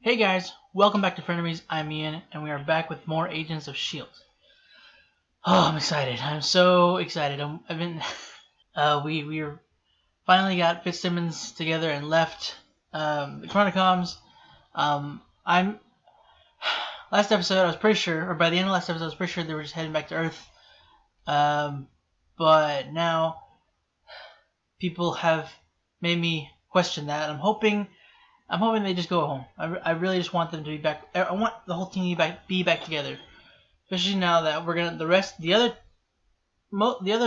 Hey guys, welcome back to Frenemies. I'm Ian, and we are back with more Agents of S.H.I.E.L.D. Oh, I'm excited. I'm so excited. I've been, we finally got FitzSimmons together and left the Chronicoms. I'm last episode I was pretty sure, or by the end of last episode I was pretty sure they were just heading back to Earth. But now people have made me question that. I'm hoping they just go home. I really just want them to be back. I want the whole team to be back together, especially now that we're gonna the other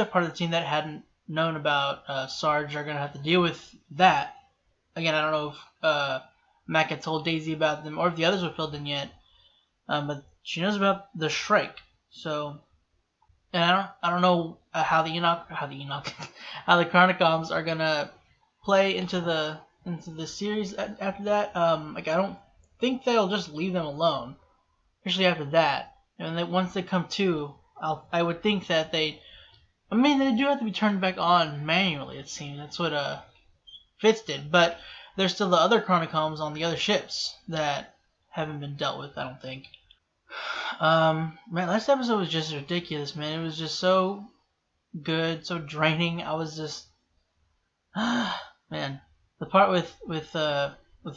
part of the team that hadn't known about Sarge are gonna have to deal with that. Again, I don't know if Mac had told Daisy about them or if the others were filled in yet, but she knows about the S.H.I.E.L.D. So, and I don't know how the Chronicoms are gonna play into the series after that. Like I don't think they'll just leave them alone, especially after that. And then once they come to, I would think that they do have to be turned back on manually. It seems that's what Fitz did, but there's still the other Chronicoms on the other ships that haven't been dealt with. I don't think. Man, last episode was just ridiculous, man. It was just so good, so draining. I was just, man. The part with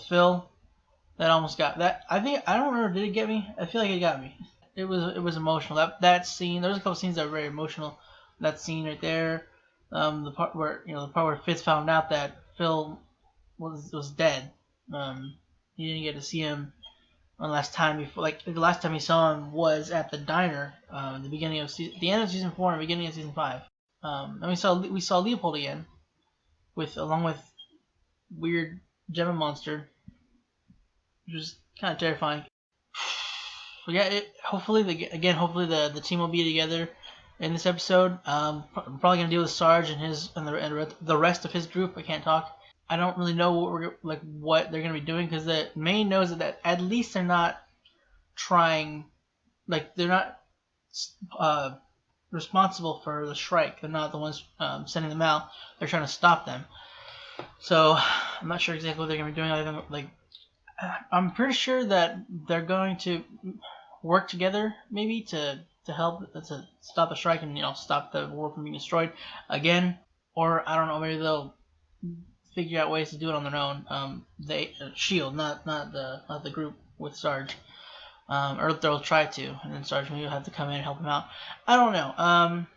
Phil that almost got that. I don't remember. Did it get me? I feel like it got me. It was emotional. That scene. There was a couple scenes that were very emotional. That scene right there. The part where Fitz found out that Phil was dead. He didn't get to see him one last time before. Like the last time he saw him was at the diner. The beginning of the end of season 4 and beginning of season 5. And we saw Leopold again, along with weird Gemma monster, which was kind of terrifying. But yeah, hopefully the team will be together in this episode. I'm probably gonna deal with Sarge and the rest of his group. I can't talk. I don't really know what they're gonna be doing, because the main knows that at least they're not trying, like they're not responsible for the strike. They're not the ones sending them out. They're trying to stop them. So I'm not sure exactly what they're going to be doing. I'm pretty sure that they're going to work together, maybe to help to stop the strike and stop the world from being destroyed again. Or I don't know, maybe they'll figure out ways to do it on their own. S.H.I.E.L.D, not the group with Sarge. Or they'll try to, and then Sarge maybe will have to come in and help him out. I don't know.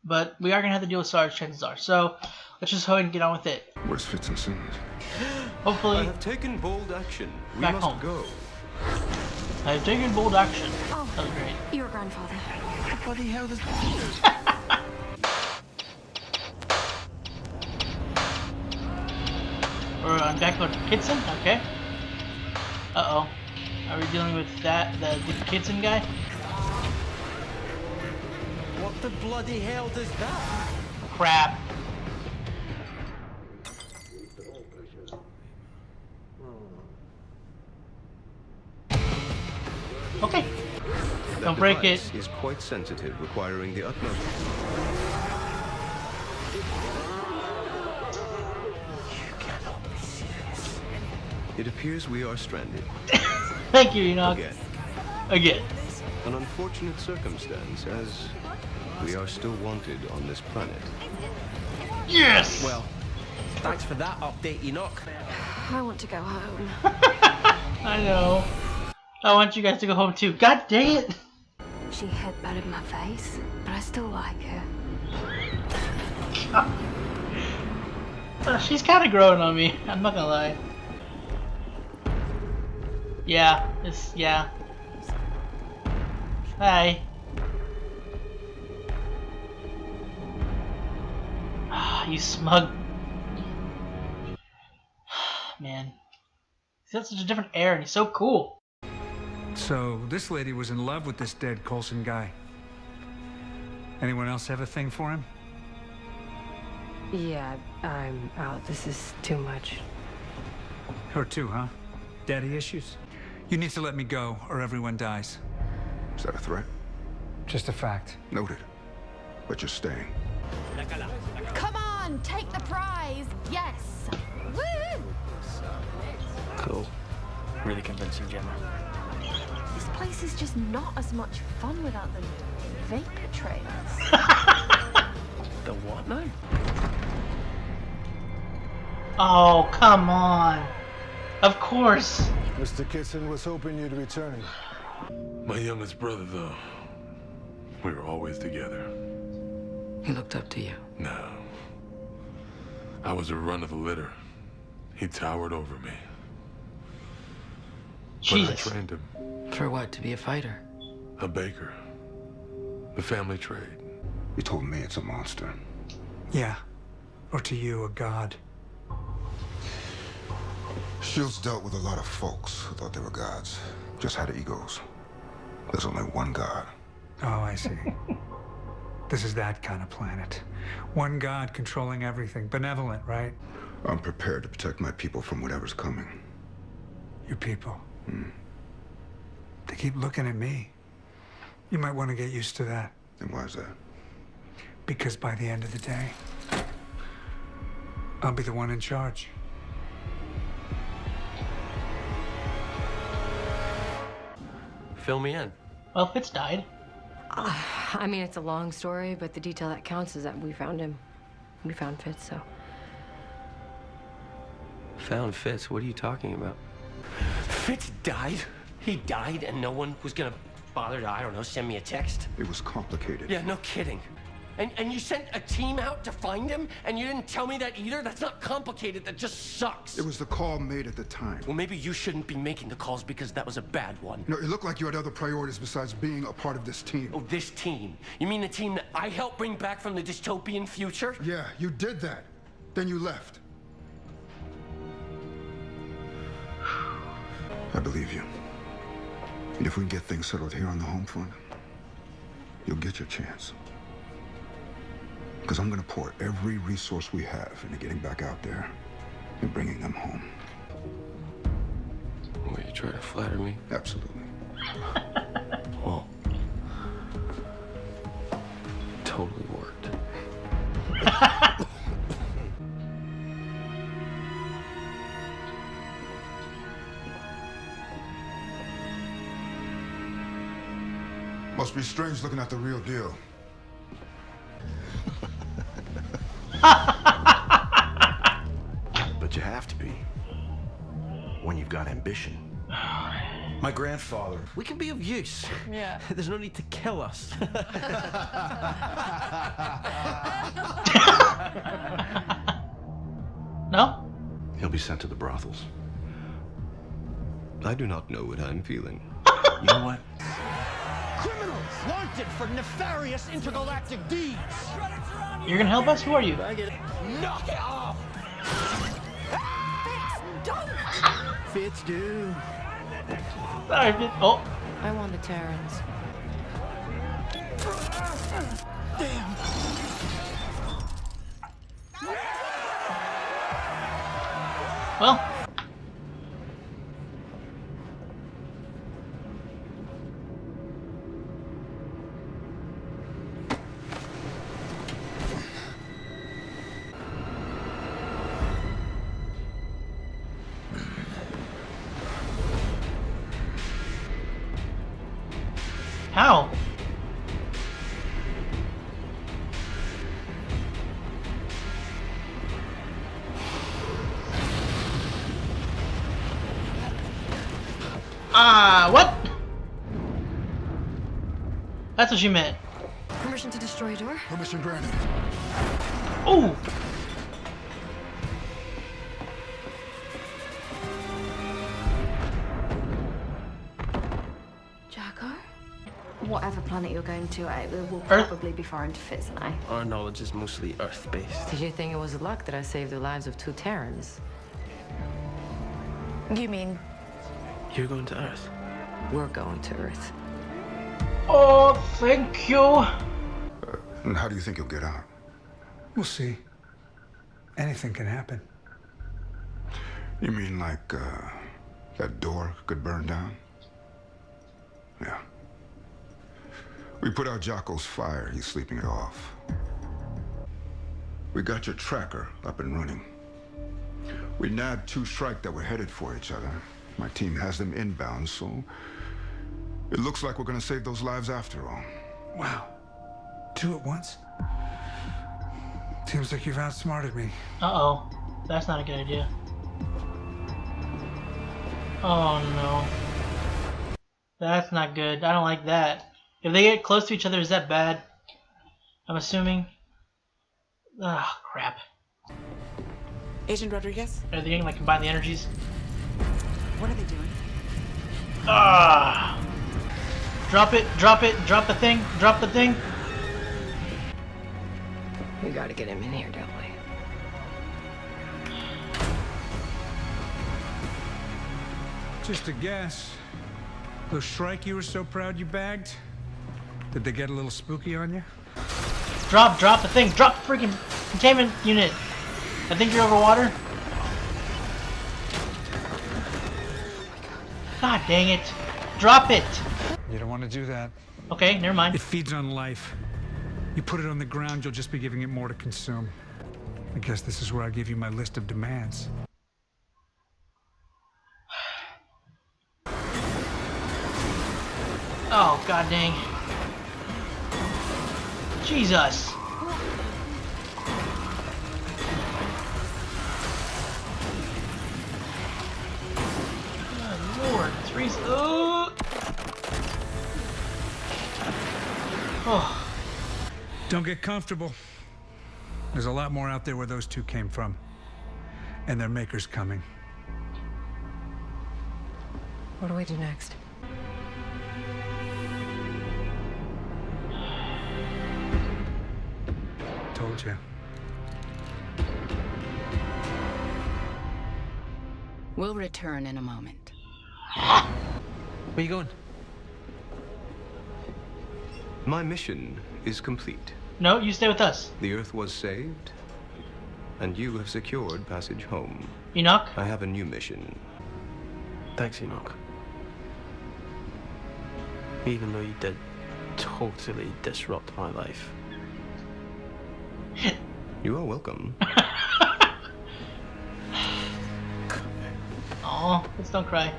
But we are going to have to deal with Sarge, chances are. So let's just go ahead and get on with it. Where's Fitz and Simmons? Hopefully, I have taken bold action. We back must home. go. I have taken bold action. Oh, that was great. Your grandfather. What the bloody hell is We're back with Kitson. Okay. Uh-oh. Are we dealing with the Kitson guy? What the bloody hell does that? Crap. Okay. Don't break it. That is quite sensitive, requiring the utmost. You cannot be serious. It appears we are stranded. Thank you, Enoch. Again. An unfortunate circumstance, as we are still wanted on this planet. Yes! Well, thanks for that update, Enoch. I want to go home. I know. I want you guys to go home too. God dang it! She headbutted my face, but I still like her. She's kind of growing on me. I'm not gonna lie. Yeah. Yeah. Hi. You smug. Man. He's got such a different air and he's so cool. So, this lady was in love with this dead Coulson guy. Anyone else have a thing for him? Yeah, I'm out. This is too much. Her too, huh? Daddy issues? You need to let me go, or everyone dies. Is that a threat? Just a fact. Noted. But you're staying. Come on, take the prize. Yes. Woo! Cool. Really convincing, Gemma. This place is just not as much fun without the vapor trails. The what now? Oh, come on. Of course. Mr. Kitson was hoping you'd return. My youngest brother, though. We were always together. He looked up to you. No. I was a run of the litter. He towered over me. Jesus. But I trained him. For what? To be a fighter? A baker. The family trade. You told me it's a monster. Yeah. Or to you, a god. S.H.I.E.L.D's dealt with a lot of folks who thought they were gods. Just had egos. There's only one god. Oh, I see. This is that kind of planet. One god controlling everything. Benevolent, right? I'm prepared to protect my people from whatever's coming. Your people. They keep looking at me. You might want to get used to that. And why is that? Because by the end of the day, I'll be the one in charge. Fill me in. Well, Fitz died. I mean, it's a long story, but the detail that counts is that we found him. We found Fitz, so. Found Fitz? What are you talking about? Fitz died? He died and no one was gonna bother to, I don't know, send me a text? It was complicated. Yeah, no kidding. And you sent a team out to find him, and you didn't tell me that either? That's not complicated, that just sucks. It was the call made at the time. Well, maybe you shouldn't be making the calls because that was a bad one. No, it looked like you had other priorities besides being a part of this team. Oh, this team? You mean the team that I helped bring back from the dystopian future? Yeah, you did that. Then you left. I believe you. And if we can get things settled here on the home front, you'll get your chance. Because I'm going to pour every resource we have into getting back out there and bringing them home. Will you try to flatter me? Absolutely. Well, totally worked. Must be strange looking at the real deal. But you have to be when you've got ambition. My grandfather. We can be of use. Yeah. There's no need to kill us. No? He'll be sent to the brothels. I do not know what I'm feeling. You know what? Criminals wanted for nefarious intergalactic deeds. You're gonna help us? Who are you? Knock it off! Fitz, do. Sorry, Fitz. Oh. I want the Terrans. Damn. Well. How? What? That's what she meant. Permission to destroy a door? Permission granted. Oh! Jacko? Whatever planet you're going to, it will Earth? probably be foreign to Fitz and I. Our knowledge is mostly Earth-based. Did you think it was luck that I saved the lives of 2 Terrans? You mean? You're going to Earth? We're going to Earth. Oh, thank you. And how do you think you'll get out? We'll see. Anything can happen. You mean like, that door could burn down? Yeah. We put out Jocko's fire. He's sleeping it off. We got your tracker up and running. We nabbed 2 Shrike that were headed for each other. My team has them inbound, so it looks like we're gonna save those lives after all. Wow. 2 at once? Seems like you've outsmarted me. Uh-oh. That's not a good idea. Oh no. That's not good. I don't like that. If they get close to each other, is that bad? I'm assuming. Ah, crap. Agent Rodriguez? Are they gonna like combine the energies? What are they doing? Ah! Drop it, drop it, drop the thing, drop the thing. We gotta get him in here, don't we? Just a guess. Those Shrike you were so proud you bagged? Did they get a little spooky on you? Drop the thing, drop the freaking containment unit. I think you're over water. God dang it. Drop it. You don't want to do that. Okay, never mind. It feeds on life. You put it on the ground, you'll just be giving it more to consume. I guess this is where I give you my list of demands. Oh, god dang. Jesus. Good Lord, Teresa. Oh. Don't get comfortable. There's a lot more out there where those two came from. And their maker's coming. What do we do next? Toldja. We'll return in a moment. Where you going? My mission is complete. No, you stay with us. The Earth was saved, and you have secured passage home. Enoch? I have a new mission. Thanks, Enoch. Even though you did totally disrupt my life. You are welcome. Aw, let's don't cry.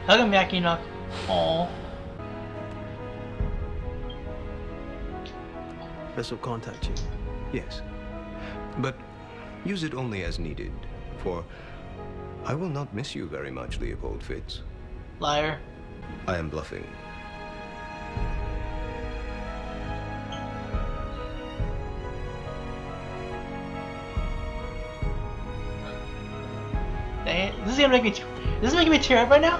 Hug him back, Enoch. Aw. This will contact you. Yes. But use it only as needed, for I will not miss you very much, Leopold Fitz. Liar. I am bluffing. Dang it. This is making me tear up right now?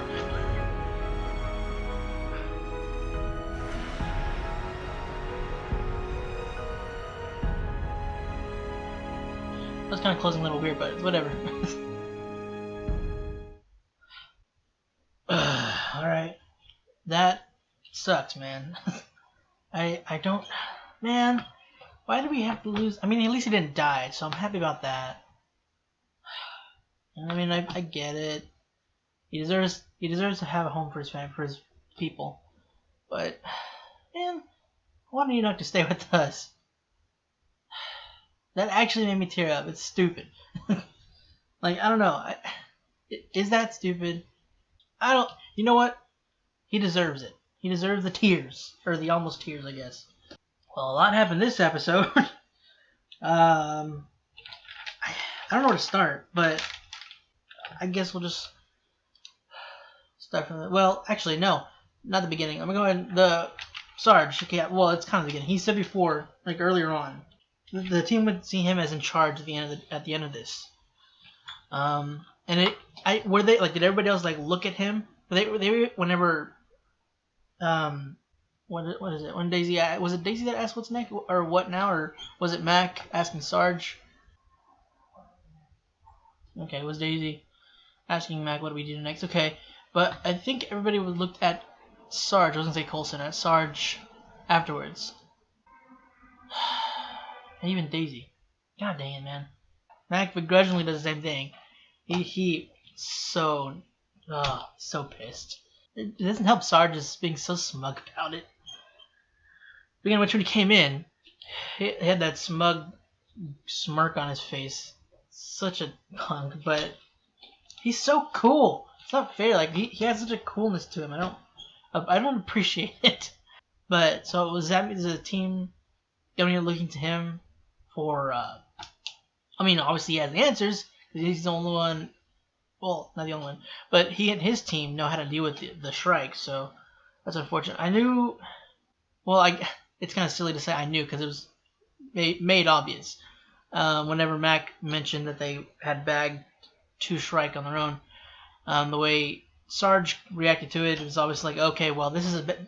That's kind of closing a little weird, but whatever. Alright. That sucks, man. I don't... Man, why did we have to lose... I mean, at least he didn't die, so I'm happy about that. I mean, I get it. He deserves to have a home for his family, for his people. But, man, I wanted Enoch to stay with us. That actually made me tear up. It's stupid. Like, I don't know. Is that stupid? I don't... You know what? He deserves it. He deserves the tears. Or the almost tears, I guess. Well, a lot happened this episode. I don't know where to start, but I guess we'll just start from the... Well, actually, no. Not the beginning. I'm going to go ahead... The Sarge. Okay, well, it's kind of the beginning. He said before, like earlier on, the team would see him as in charge at the end of this. And were they like, did everybody else like look at him? They whenever what is it? When Daisy, was it Daisy that asked what's next or what now, or was it Mac asking Sarge? Okay, it was Daisy asking Mac what do we do next. Okay, but I think everybody would look at Sarge. I was gonna say Coulson, at Sarge afterwards. And even Daisy. God dang it, man. Mac begrudgingly does the same thing. He so pissed. It doesn't help Sarge just being so smug about it. Beginning when he came in, he had that smug smirk on his face. Such a punk, but he's so cool. It's not fair. Like he has such a coolness to him. I don't appreciate it. But so was that means the team going and looking to him for? I mean, obviously he has the answers because he's the only one. Well, not the only one, but he and his team know how to deal with the Shrike. So that's unfortunate. I knew. Well, it's kind of silly to say I knew because it was made obvious. Whenever Mac mentioned that they had bagged 2 Shrike on their own, the way Sarge reacted to it was obviously like, okay, well, this is a bit.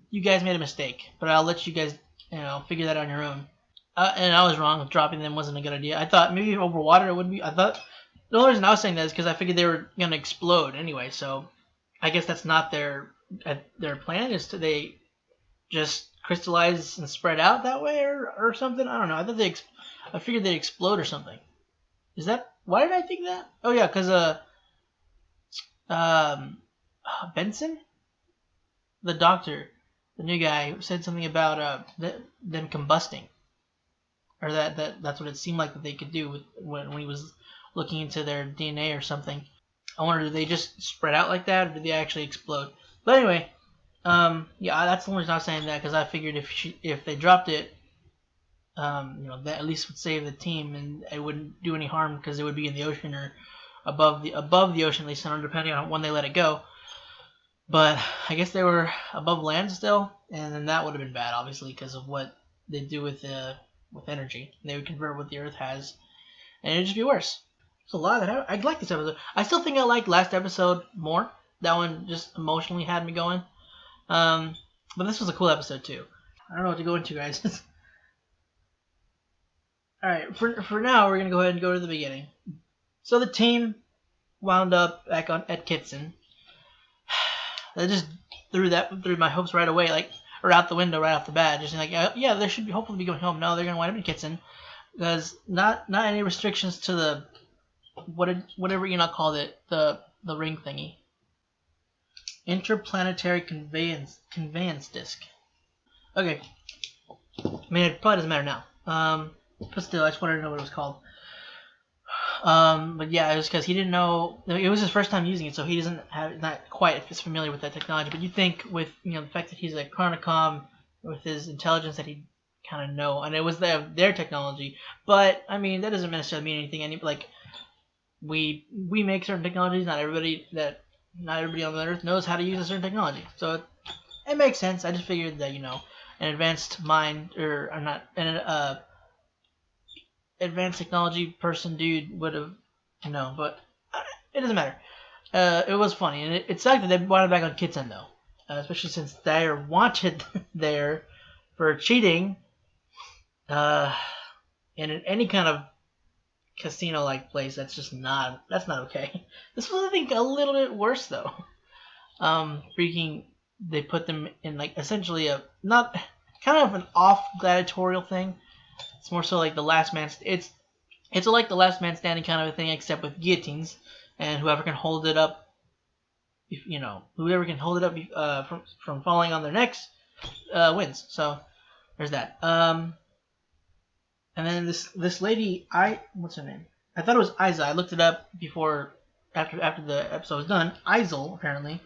You guys made a mistake, but I'll let you guys, figure that out on your own. And I was wrong. Dropping them wasn't a good idea. I thought maybe over water it would be. I thought the only reason I was saying that is because I figured they were gonna explode anyway. So I guess that's not their plan. Is to they just crystallize and spread out that way or something? I don't know. I thought I figured they'd explode or something. Is that why did I think that? Oh yeah, because Benson, the doctor, the new guy, said something about them combusting, or that's what it seemed like that they could do when he was looking into their DNA or something. I wonder, did they just spread out like that, or did they actually explode? But anyway, yeah, that's the only reason I was saying that, because I figured if they dropped it, that at least would save the team, and it wouldn't do any harm because it would be in the ocean or above the ocean, at least, depending on when they let it go. But I guess they were above land still, and then that would have been bad, obviously, because of what they do with energy. They would convert what the Earth has, and it'd just be worse. There's a lot that I like this episode. I still think I liked last episode more. That one just emotionally had me going. But this was a cool episode too. I don't know what to go into, guys. All right, for now we're gonna go ahead and go to the beginning. So the team wound up back at Kitson. They just threw my hopes right away, or out the window right off the bat. Just like, yeah, they should hopefully be going home. No, they're gonna wind up in Kitson because not any restrictions to the whatever Enoch called it, the ring thingy. Interplanetary conveyance disc. Okay. I mean, it probably doesn't matter now. But still, I just wanted to know what it was called. But yeah, it was because he didn't know. It was his first time using it, so he not quite as familiar with that technology. But you think with the fact that he's a Chronicom, with his intelligence, that he'd kind of know, and it was their technology. But I mean, that doesn't necessarily mean anything. We make certain technologies. Not everybody on the Earth knows how to use a certain technology, so it makes sense. I just figured that an advanced mind or not an advanced technology person dude would have but it doesn't matter. It was funny, and it sucked that they brought it back on Kitson though, especially since they're wanted there for cheating in any kind of casino-like place. That's not okay. This was, I think, a little bit worse though. They put them in essentially a not kind of an off gladiatorial thing. It's more so like the last man. It's like the last man standing kind of a thing, except with guillotines, and whoever can hold it up, whoever can hold it up from falling on their necks, wins. So there's that. And then this lady, what's her name? I thought it was Isa. I looked it up after the episode was done. Isel, apparently.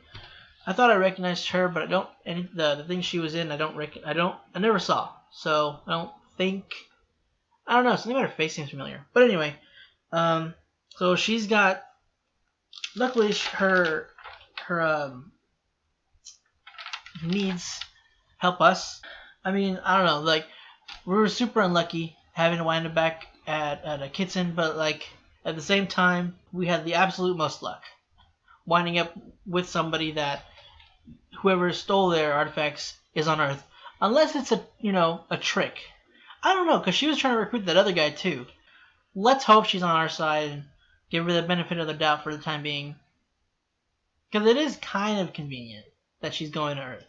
I thought I recognized her, but I don't. The thing she was in, I never saw. So I don't think. I don't know. Something about her face seems familiar. But anyway, so she's got. Luckily, her needs help us. I mean, I don't know. We were super unlucky having to wind up back at a Kitson, but at the same time, we had the absolute most luck winding up with somebody that whoever stole their artifacts is on Earth, unless it's a trick. I don't know, because she was trying to recruit that other guy too. Let's hope she's on our side and give her the benefit of the doubt for the time being, because it is kind of convenient that she's going to Earth.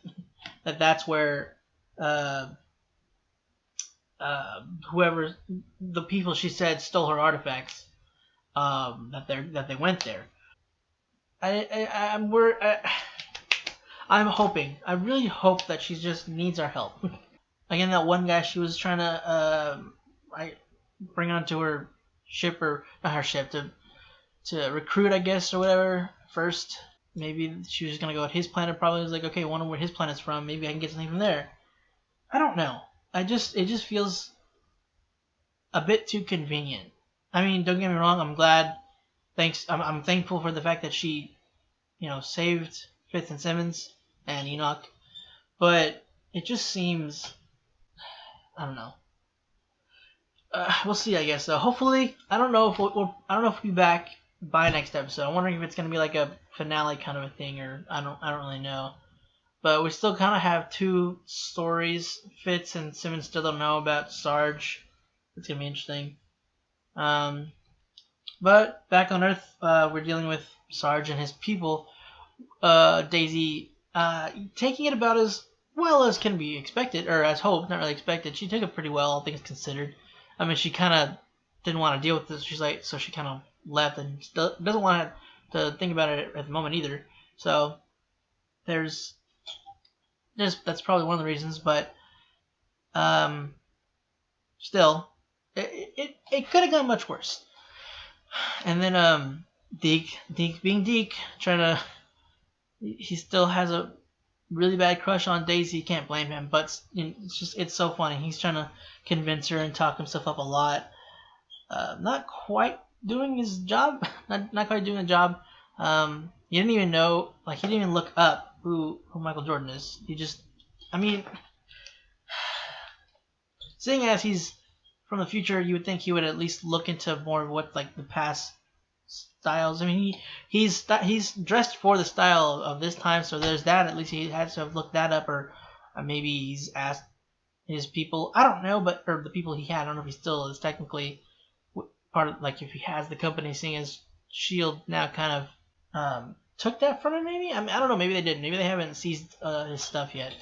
That's where whoever the people she said stole her artifacts, that they went there. I'm hoping. I really hope that she just needs our help. Again, that one guy she was trying to bring onto her ship, or not her ship, to recruit, I guess, or whatever, first. Maybe she was gonna go at his planet. Probably was like, okay, I wonder where his planet's from. Maybe I can get something from there. I don't know. It just feels a bit too convenient. I mean, don't get me wrong. I'm glad. I'm thankful for the fact that she, saved Fitz and Simmons and Enoch. But it just seems, I don't know. We'll see, I guess. So hopefully, I don't know if we'll be back by next episode. I'm wondering if it's gonna be like a finale kind of a thing, or I don't really know. But we still kind of have two stories. Fitz and Simmons still don't know about Sarge. It's gonna be interesting. But back on Earth, we're dealing with Sarge and his people. Daisy taking it about as well as can be expected, or as hoped, not really expected. She took it pretty well, all things considered. I mean, she kind of didn't want to deal with this. So she kind of left and doesn't want to think about it at the moment either. So that's probably one of the reasons. But still, it could have gone much worse. And then Deke being Deke, he still has a really bad crush on Daisy. You can't blame him, but it's so funny. He's trying to convince her and talk himself up a lot. Not quite doing his job. Not quite doing the job. He didn't even know, he didn't even look up who Michael Jordan is. Seeing as he's from the future, you would think he would at least look into more of what the past styles. I mean, he's dressed for the style of this time, so there's that. At least he has to have looked that up, or maybe he's asked his people. I don't know, or the people he had. I don't know if he still is technically part of, if he has the company, seeing as S.H.I.E.L.D. now kind of took that from him. Maybe I don't know. Maybe they didn't. Maybe they haven't seized his stuff yet.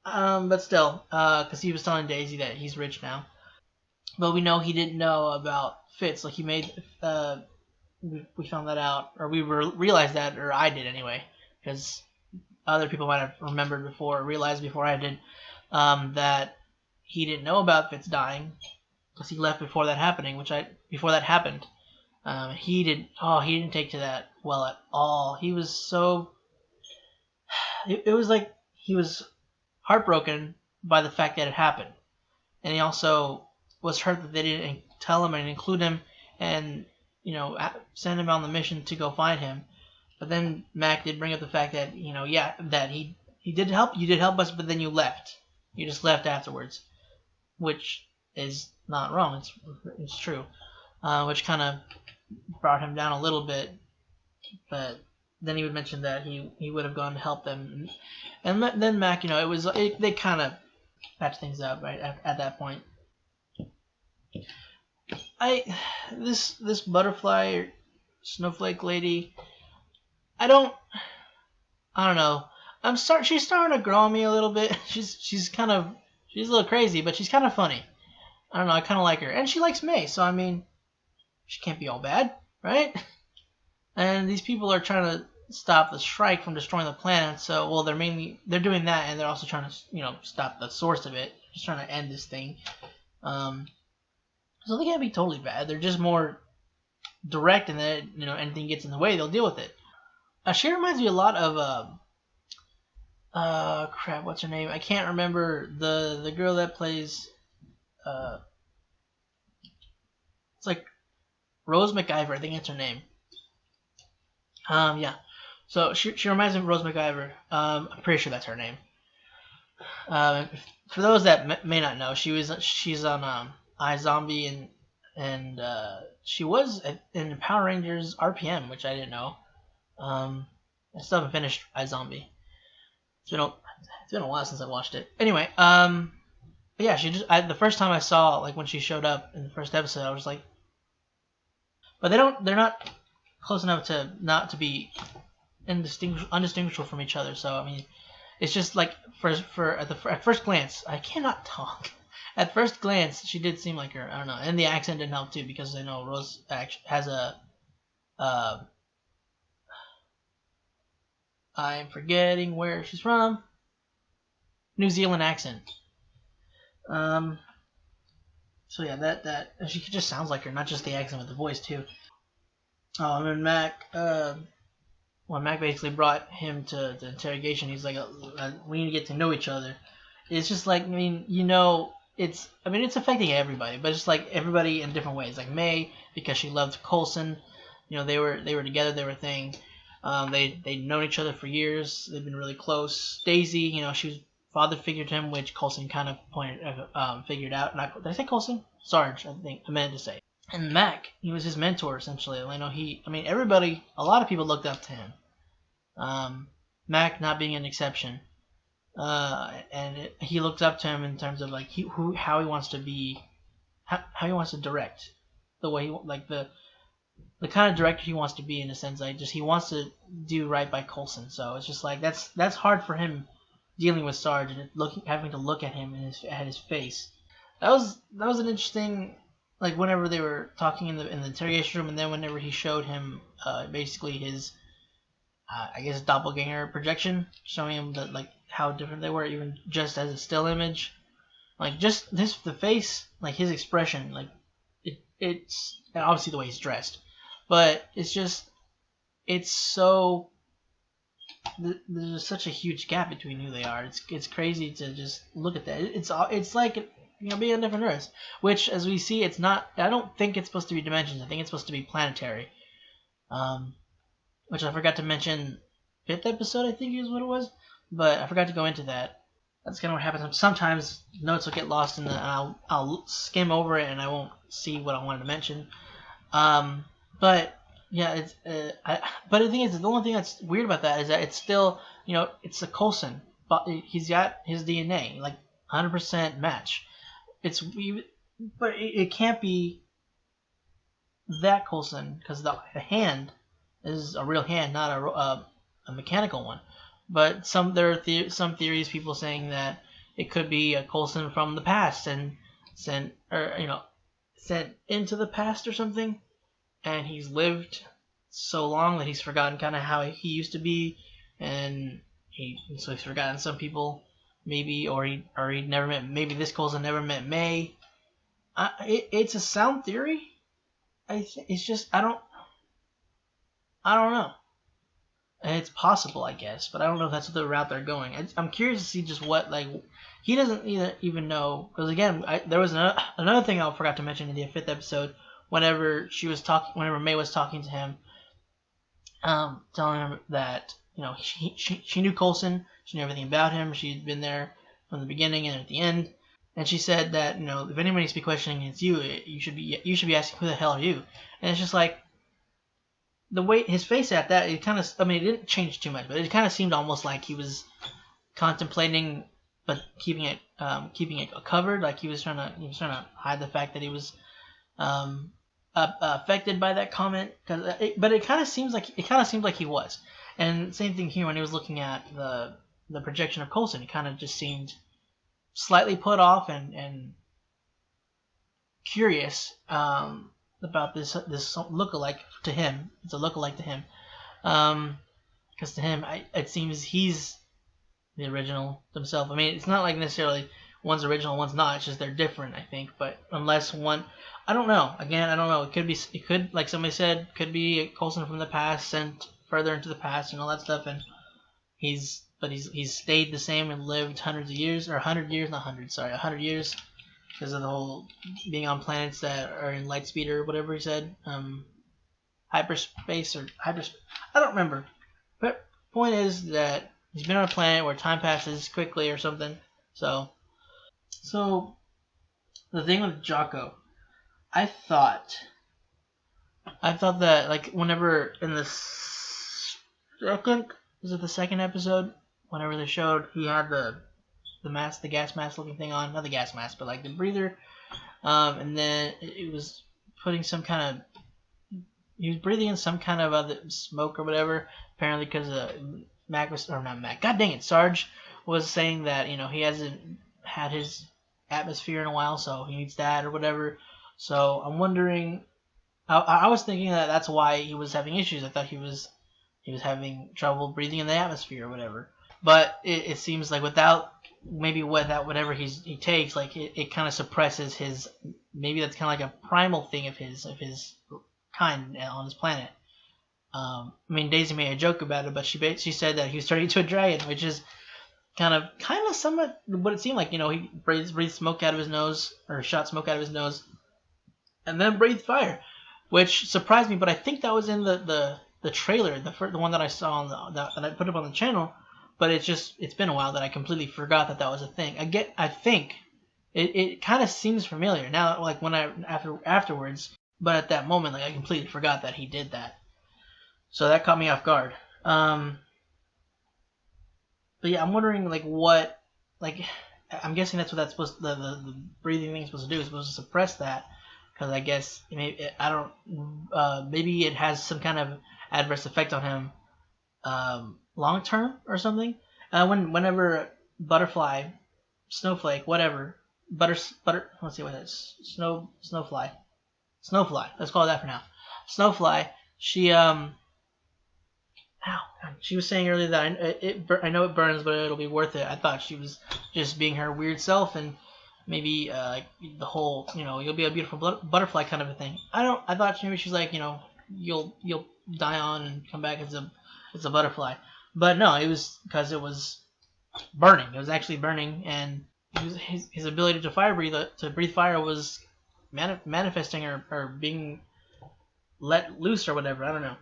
But still, because he was telling Daisy that he's rich now. But we know he didn't know about Fitz. He made. We found that out, or we realized that, or I did anyway, because other people might have remembered before, realized before I did, that he didn't know about Fitz dying, because he left before that happened. He didn't take to that well at all. He was so. It was like he was heartbroken by the fact that it happened, and he also was hurt that they didn't tell him and include him and send him on the mission to go find him. But then Mac did bring up the fact that that he did help. You did help us, but then you left. You just left afterwards, which is not wrong. It's true, which kind of brought him down a little bit. But then he would mention that he would have gone to help them, and then Mac, they kind of patched things up right at that point. This butterfly or snowflake lady, I don't know. She's starting to grow on me a little bit. She's a little crazy, but she's kind of funny. I don't know. I kind of like her, and she likes May, so I mean, she can't be all bad, right? And these people are trying to stop the strike from destroying the planet. So, well, they're doing that, and they're also trying to stop the source of it. Just trying to end this thing. So they can't be totally bad. They're just more direct, and that anything gets in the way, they'll deal with it. She reminds me a lot of crap. What's her name? I can't remember the girl that plays. It's like Rose McIver. I think that's her name. Yeah. So she reminds me of Rose McIver. I'm pretty sure that's her name. For those that may not know, she's on iZombie and she was in Power Rangers RPM, which I didn't know. I still haven't finished iZombie. It's been a while since I watched it. Anyway, yeah, the first time I saw when she showed up in the first episode, I was like, but they're not close enough to not to be undistinguishable from each other. So I mean, it's just at first glance, I cannot talk. At first glance, she did seem like her. I don't know, and the accent didn't help too, because I know Rose has a I'm forgetting where she's from. New Zealand accent. So yeah, that she just sounds like her, not just the accent, but the voice too. Oh, and then Mac. when Mac basically brought him to the interrogation, he's like, we need to get to know each other. It's just like, I mean, it's affecting everybody, but it's like everybody in different ways. Like May, because she loved Coulson, they were together, they were a thing. They'd known each other for years. They've been really close. Daisy, she was father figure to him, which Coulson kind of figured out. Did I say Coulson? Sarge, I meant to say. And Mac, he was his mentor essentially. Everybody, a lot of people looked up to him. Mac not being an exception. He looked up to him in terms of like how he wants to be, how he wants to direct, the way the kind of director he wants to be, in a sense. Like, just he wants to do right by Coulson. So it's just like that's hard for him dealing with Sarge and having to look at him at his face. That was an interesting, like, whenever they were talking in the interrogation room, and then whenever he showed him basically his I guess doppelganger projection, showing him that, like, how different they were, even just as a still image. Like, just the face, like his expression, like it's and obviously the way he's dressed, but it's so, there's such a huge gap between who they are. It's crazy to just look at that. It's like, being a different race, which, as we see, it's not. I don't think it's supposed to be dimensions. I think it's supposed to be planetary. Which I forgot to mention, 5th episode, I think is what it was, but I forgot to go into that. That's kind of what happens. Sometimes notes will get lost in I'll skim over it and I won't see what I wanted to mention. But yeah, it's but the thing is, the only thing that's weird about that is that it's still, it's a Coulson, but he's got his DNA, like 100% match. But it can't be that Coulson, because the hand is a real hand, not a mechanical one. But there are some theories, people saying that it could be a Coulson from the past and sent into the past or something, and he's lived so long that he's forgotten kind of how he used to be, and he's forgotten some people, maybe, or he never met. Maybe this Coulson never met May. It's a sound theory. It's just I don't know. It's possible, I guess, but I don't know if that's the route they're going. I'm curious to see just what, like, he doesn't even know, because again, there was another thing I forgot to mention in the 5th episode. Whenever May was talking to him, telling him that she knew Coulson, she knew everything about him, she'd been there from the beginning and at the end, and she said that if anybody needs to be questioning, it's you. You should be asking, who the hell are you? And it's just like, the way his face at that, it kind of, it didn't change too much, but it kind of seemed almost like he was contemplating, but keeping it covered, like he was trying to hide the fact that he was affected by that comment. But it kind of seemed like he was. And same thing here when he was looking at the projection of Coulson. It kind of just seemed slightly put off and curious about this lookalike to him. It's a lookalike to him, because to him, it seems he's the original himself. It's not like necessarily one's original, one's not. It's just they're different, I think. But unless one, I don't know. Again, I don't know. It could, like somebody said, could be a Coulson from the past sent further into the past and all that stuff. And he's stayed the same and lived hundreds of years, or 100 years, not hundreds, sorry, 100 years. Because of the whole being on planets that are in light speed or whatever he said, hyperspace or hyperspace. I don't remember. But point is that he's been on a planet where time passes quickly or something. So the thing with Jocko, I thought that, like, whenever in the second episode, whenever they showed he had the mask, the gas mask looking thing on, not the gas mask, but like the breather, and then it was putting he was breathing in some kind of other smoke or whatever, apparently because Sarge was saying that, he hasn't had his atmosphere in a while, so he needs that or whatever. So I'm wondering, I was thinking that that's why he was having issues. I thought he was having trouble breathing in the atmosphere or whatever. But it seems like without whatever he takes, like it kind of suppresses his, maybe that's kind of like a primal thing of his kind on his planet. I mean, Daisy made a joke about it, but she said that he was turning into a dragon, which is kind of somewhat what it seemed like. You know, he breathed smoke out of his nose, or shot smoke out of his nose, and then breathed fire, which surprised me. But I think that was in the trailer, the one that I saw on that I put up on the channel. But it's been a while that I completely forgot that was a thing. I think it kind of seems familiar now, like when afterwards. But at that moment, like I completely forgot that he did that. So that caught me off guard. But yeah, I'm wondering like what, like I'm guessing that's what that's supposed the breathing thing is supposed to do. It's supposed to suppress that, because I guess maybe maybe it has some kind of adverse effect on him long term or something. Whenever butterfly, snowflake, whatever, let's see what it is, snowfly, let's call it that for now. Snowfly, she she was saying earlier that I know it burns, but it'll be worth it. I thought she was just being her weird self, and maybe the whole, you'll be a beautiful butterfly kind of a thing. I thought maybe she's like, you'll die on and come back as a butterfly. But no, it was because it was burning. It was actually burning, and his ability to breathe fire was manifesting or being let loose or whatever. I don't know.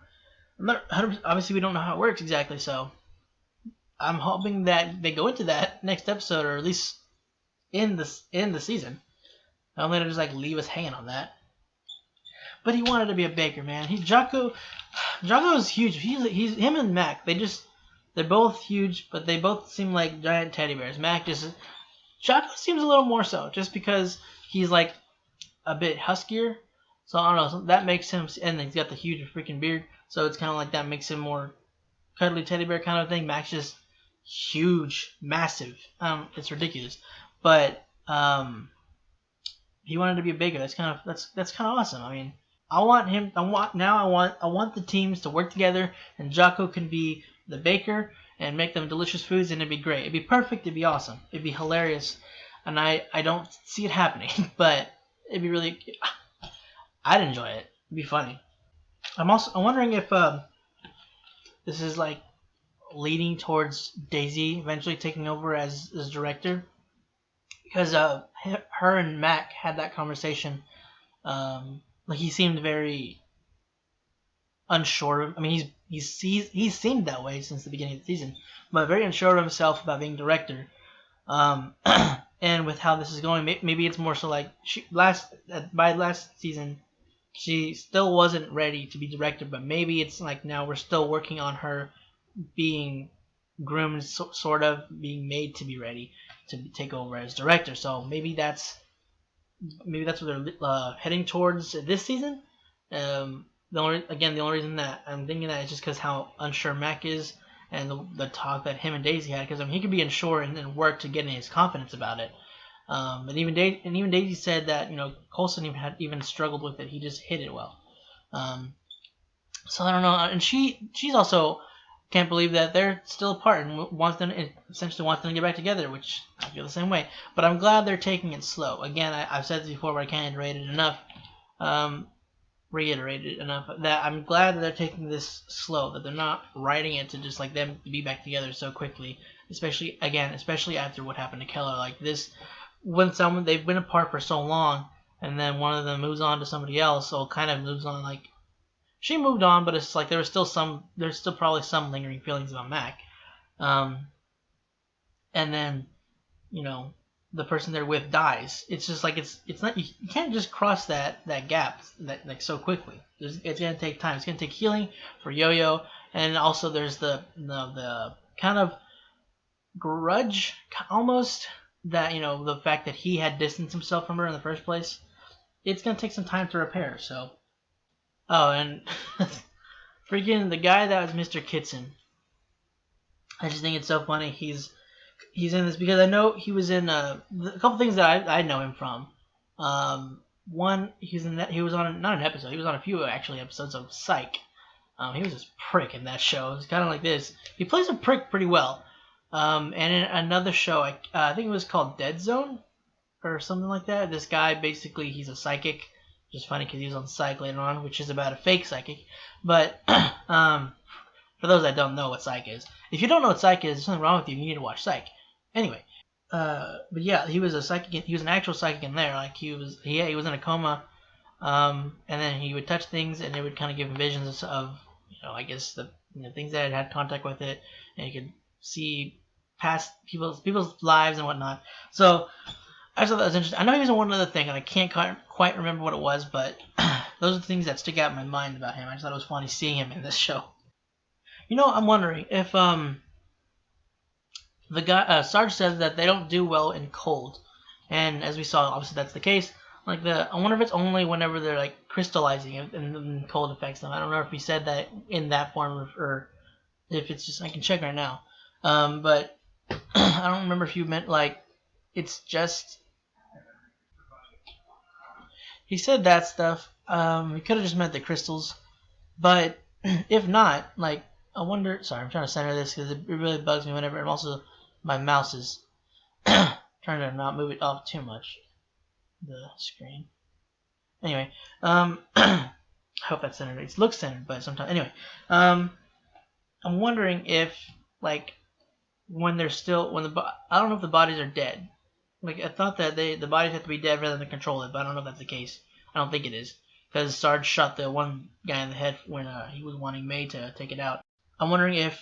Obviously, we don't know how it works exactly, so I'm hoping that they go into that next episode, or at least in the season. Not only to just like leave us hanging on that. But he wanted to be a baker, man. Jocko is huge. He's him and Mac. They're both huge, but they both seem like giant teddy bears. Jocko seems a little more so, just because he's like a bit huskier. So I don't know. So that makes him, and he's got the huge freaking beard. So it's kind of like that makes him more cuddly teddy bear kind of thing. Mac's just huge, massive. It's ridiculous. But he wanted to be a baker. That's kind of awesome. I mean, I want the teams to work together, and Jocko can be the baker and make them delicious foods, and it'd be great. It'd be perfect. It'd be awesome. It'd be hilarious. And I don't see it happening, but it'd be really. I'd enjoy it. It'd be funny. I'm wondering if this is like leading towards Daisy eventually taking over as director, because her and Mac had that conversation. Like he seemed very unsure. I mean, he's seemed that way since the beginning of the season, but very unsure of himself about being director. And with how this is going, maybe it's more so like by last season, she still wasn't ready to be director, but maybe it's like now we're still working on her being groomed, sort of being made to be ready to take over as director. So maybe that's what they're heading towards this season. The only reason that I'm thinking that is just because how unsure Mac is, and the talk that him and Daisy had. Because he could be unsure and then work to get in his confidence about it. And even Daisy said that Coulson even struggled with it. He just hit it well. So I don't know. And she's also can't believe that they're still apart and essentially wants them to get back together, which I feel the same way. But I'm glad they're taking it slow. Again, I've said this before, but I can't reiterate it enough that I'm glad that they're taking this slow, that they're not writing it to just like them to be back together so quickly, especially after what happened to Keller. Like this, when they've been apart for so long, and then one of them moves on to somebody else, so kind of moves on, like she moved on, but it's like there's still probably some lingering feelings about Mac. And then, the person they're with dies. It's just like it's not, you can't just cross that gap like so quickly. It's gonna take time. It's gonna take healing for Yo-Yo, and also there's the kind of grudge almost that the fact that he had distanced himself from her in the first place. It's gonna take some time to repair. So, and freaking the guy that was Mr. Kitson. I just think it's so funny. He's in this because I know he was in a couple things that I know him from. One, he was on not an episode. He was on a few actually episodes of Psych. He was this prick in that show. It's kind of like this. He plays a prick pretty well. And in another show, I think it was called Dead Zone or something like that. This guy basically he's a psychic. which is funny because he was on Psych later on, which is about a fake psychic. But for those that don't know what Psych is, if you don't know what Psych is, there's something wrong with you. You need to watch Psych. Anyway, but yeah, he was a psychic. He was an actual psychic in there. Like he was in a coma, and then he would touch things, and it would kind of give him visions of, I guess the things that had contact with it, and you could see past people's lives and whatnot. So I thought that was interesting. I know he was in one other thing, and I can't quite remember what it was, but those are the things that stick out in my mind about him. I just thought it was funny seeing him in this show. I'm wondering if the guy Sarge says that they don't do well in cold, and as we saw, obviously that's the case. I wonder if it's only whenever they're like crystallizing and cold affects them. I don't know if he said that in that form or if it's just, I can check right now. But I don't remember if you meant like it's just. He said that stuff. He could have just meant the crystals, but if not, like I wonder. Sorry, I'm trying to center this because it really bugs me whenever. And also, my mouse is trying to not move it off too much. The screen. Anyway, I hope that's centered. It looks centered, but sometimes. Anyway, I'm wondering if like when they're still I don't know if the bodies are dead. Like I thought that the bodies have to be dead rather than control it, but I don't know if that's the case. I don't think it is because Sarge shot the one guy in the head when he was wanting May to take it out. I'm wondering if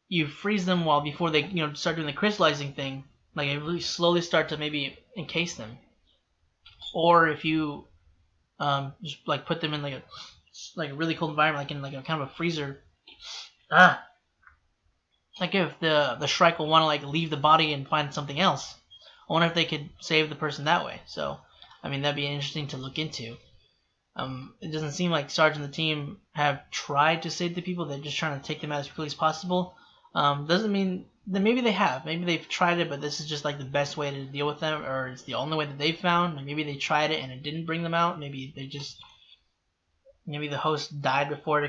you freeze them before they start doing the crystallizing thing, like it really slowly start to maybe encase them, or if you just like put them in like a really cold environment, like in like a kind of a freezer. Like if the S.H.I.E.L.D will want to like leave the body and find something else. I wonder if they could save the person that way. So, I mean, that'd be interesting to look into. It doesn't seem like Sarge and the team have tried to save the people. They're just trying to take them out as quickly as possible. Doesn't mean that maybe they have. Maybe they've tried it, but this is just like the best way to deal with them, or it's the only way that they've found. Maybe they tried it and it didn't bring them out. Maybe the host died before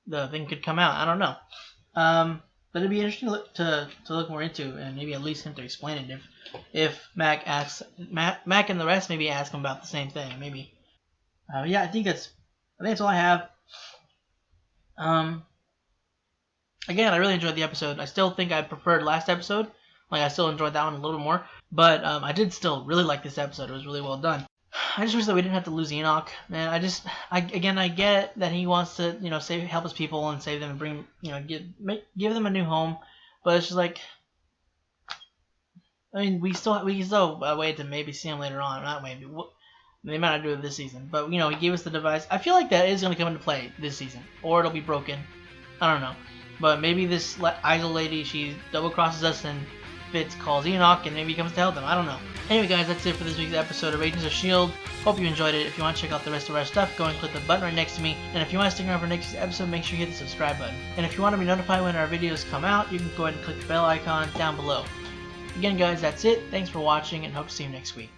the thing could come out. I don't know. But it'd be interesting to look more into, and maybe at least him to explain it. If Mac and the rest maybe ask him about the same thing, maybe. Yeah, I think that's all I have. Again, I really enjoyed the episode. I still think I preferred last episode. Like I still enjoyed that one a little bit more, but I did still really like this episode. It was really well done. I just wish that we didn't have to lose Enoch, man. I get that he wants to, help his people and save them and bring, give them a new home, but it's just like, I mean, we still have a way to maybe see him later on. Not maybe, they might not do it this season, but he gave us the device. I feel like that is going to come into play this season, or it'll be broken. I don't know, but maybe this idol lady, she double crosses us and Fitz calls Enoch and maybe he comes to help them. I don't know. Anyway, guys, that's it for this week's episode of Agents of S.H.I.E.L.D. Hope you enjoyed it. If you want to check out the rest of our stuff, go and click the button right next to me. And if you want to stick around for next episode, make sure you hit the subscribe button. And if you want to be notified when our videos come out, you can go ahead and click the bell icon down below. Again, guys, that's it. Thanks for watching and hope to see you next week.